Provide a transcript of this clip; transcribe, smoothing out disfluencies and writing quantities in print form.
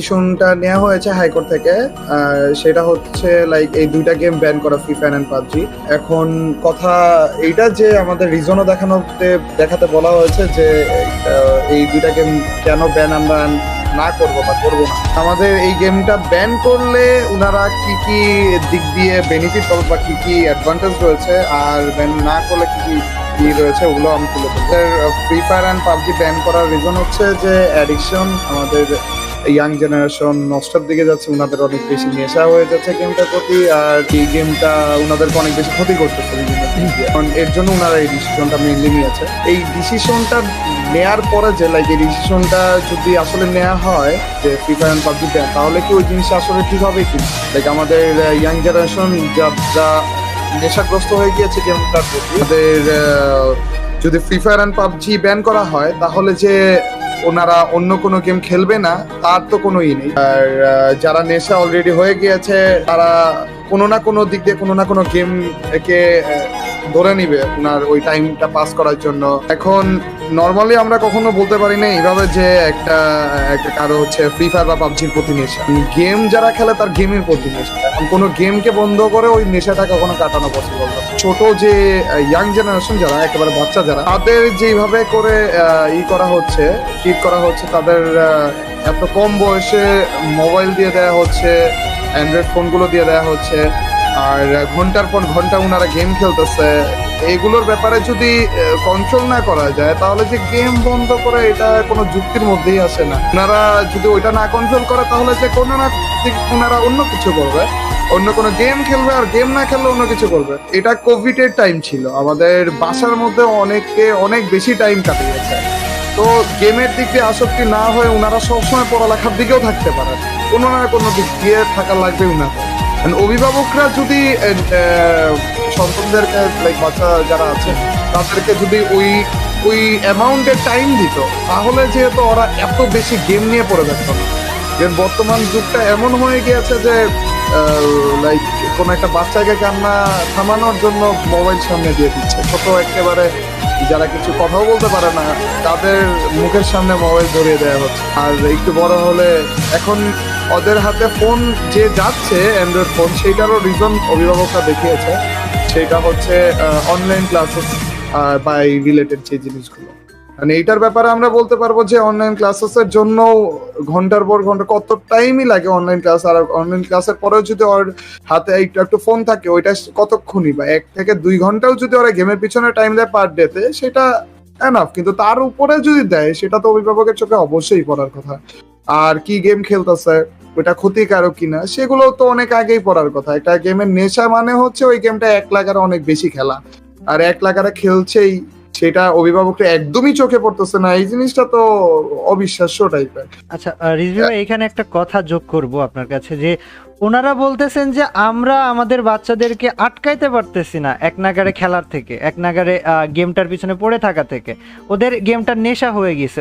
ডিসিশনটা নেওয়া হয়েছে হাইকোর্ট থেকে। সেটা হচ্ছে লাইক এই দুইটা গেম ব্যান করা, ফ্রি ফায়ার এন্ড পাবজি। এখন কথা এইটা যে আমাদের রিজনও দেখাতে বলা হয়েছে যে এই দুইটা গেম কেন ব্যান আমরা না করবো বা করবো না। আমাদের এই গেমটা ব্যান করলে ওনারা কি কি দিক দিয়ে বেনিফিট পাবে বা কি কি অ্যাডভান্টেজ রয়েছে, আর ব্যান না করলে কি কি রয়েছে ওগুলো আমি তুলে ধরবো। Free fire and PUBG ban করার রিজন হচ্ছে যে অ্যাডিকশন, আমাদের ইয়াং জেনারেশন নষ্টের দিকে যাচ্ছে, ওনাদের অনেক বেশি নেশা হয়ে যাচ্ছে গেমটার প্রতি, আর এই গেমটা ওনাদেরকে অনেক বেশি ক্ষতি করতেছে বিভিন্ন দিক দিয়ে। কারণ এর জন্য ওনারা এই ডিসিশনটা মেনলি নিয়েছে। এই ডিসিশনটা নেয়ার পরে যে লাইক এই ডিসিশনটা যদি আসলে নেওয়া হয় যে free fire and PUBG ban, তাহলে কি ওই জিনিসটা আসলে ঠিক হবে কি? লাইক আমাদের ইয়াং জেনারেশন যা নেশাগ্রস্ত হয়ে গিয়েছে গেমটার প্রতি, তাদের যদি free fire and PUBG ban করা হয় তাহলে যে ওনারা অন্য কোনো গেম খেলবে না তার তো কোনো ই নেই। আর যারা নেশা অলরেডি হয়ে গিয়েছে তারা কোনো না কোনো দিক দিয়ে কোনো না কোনো গেম কে ধরে নিবে ওনার ওই টাইমটা পাস করার জন্য। এখন নর্মালি আমরা কখনো বলতে পারি না এইভাবে যে একটা কারো হচ্ছে ফ্রি ফায়ার বা পাবজির প্রতি নেশা। গেম যারা খেলে তার গেমের প্রতি নেশা। এখন কোনো গেমকে বন্ধ করে ওই নেশাটা কখনো কাটানো পসিবল না। ছোট যে ইয়াং জেনারেশন যারা একেবারে বাচ্চা যারা, তাদের যেভাবে করে করা হচ্ছে, ট্রিট করা হচ্ছে, তাদের এত কম বয়সে মোবাইল দিয়ে দেওয়া হচ্ছে, অ্যান্ড্রয়েড ফোনগুলো দিয়ে দেওয়া হচ্ছে, আর ঘন্টার পর ঘন্টা ওনারা গেম খেলতেছে। এগুলোর ব্যাপারে যদি কন্ট্রোল না করা যায় তাহলে যে গেম বন্ধ করে এটা কোনো যুক্তির মধ্যেই আসে না। ওনারা যদি ওইটা না কন্ট্রোল করে তাহলে যে কোনো না ওনারা অন্য কিছু করবে, অন্য কোনো গেম খেলবে, আর গেম না খেললে অন্য কিছু করবে। এটা কোভিড এর টাইম ছিল, আমাদের বাসার মধ্যে অনেক বেশি টাইম কাটিয়েছে। তো গেমের দিক দিয়ে আসক্তি না হয়ে ওনারা সবসময় পড়ালেখার দিকেও থাকতে পারে, কোনো না কোনো দিক দিয়ে থাকা লাগবে ওনাদের। অভিভাবকরা যদি সন্তানদেরকে লাইক বাচ্চা যারা আছে তাদেরকে যদি ওই অ্যামাউন্টের টাইম দিত, তাহলে যেহেতু ওরা এত বেশি গেম নিয়ে পড়ে থাকতো না। বর্তমান যুগটা এমন হয়ে গিয়েছে যে লাইক কোনো একটা বাচ্চাকে কান্না থামানোর জন্য মোবাইল সামনে দিয়ে দিচ্ছে। ছোট একেবারে যারা কিছু কথাও বলতে পারে না তাদের মুখের সামনে মোবাইল ধরিয়ে দেওয়া হচ্ছে। আর একটু বড় হলে এখন ওদের হাতে ফোন যে যাচ্ছে অ্যান্ড্রয়েড ফোন, সেইটারও রিজন অভিভাবকরা দেখিয়েছে। সেটা হচ্ছে অনলাইন ক্লাসেস বা এই রিলেটেড যে জিনিসগুলো। মানে এইটার ব্যাপারে আমরা বলতে পারবো যে অনলাইন ক্লাসেসের জন্য ঘন্টার পর ঘন্টা কত টাইমই লাগে অনলাইন ক্লাস, আর অনলাইন ক্লাসের পরেও যদি ওর হাতে একটু ফোন থাকে ওইটা কতক্ষণই বা 1 থেকে 2 ঘন্টাও যদি ওরা গেমের পিছনে টাইম দেয় পার ডেতে, সেটা এনাফ। কিন্তু তার উপরে যদি দেয় সেটা তো অভিভাবকের চোখে অবশ্যই পড়ার কথা। আর কি গেম খেলতেছে, ওটা ক্ষতিকারক কিনা, সেগুলো তো অনেক আগেই পড়ার কথা। একটা গেমের নেশা মানে হচ্ছে ওই গেমটা 1 লাখ আর অনেক বেশি খেলা, আর 1 লাখ আর খেলছেই, সেটা অভিভাবকরা একদমই চোখে পড়তেছে না। এই জিনিসটা তো অবিশ্বাস্য টাইপের। আচ্ছা রিজভি ভাই, এখানে একটা কথা যোগ করব আপনার কাছে, যে ওনারা বলতেছেন যে আমরা আমাদের বাচ্চাদেরকে আটকাইতে পারতেছি না এক নাগারে খেলার থেকে, এক নাগারে গেমটার পিছনে পড়ে থাকা থেকে। ওদের গেমটার নেশা হয়ে গেছে।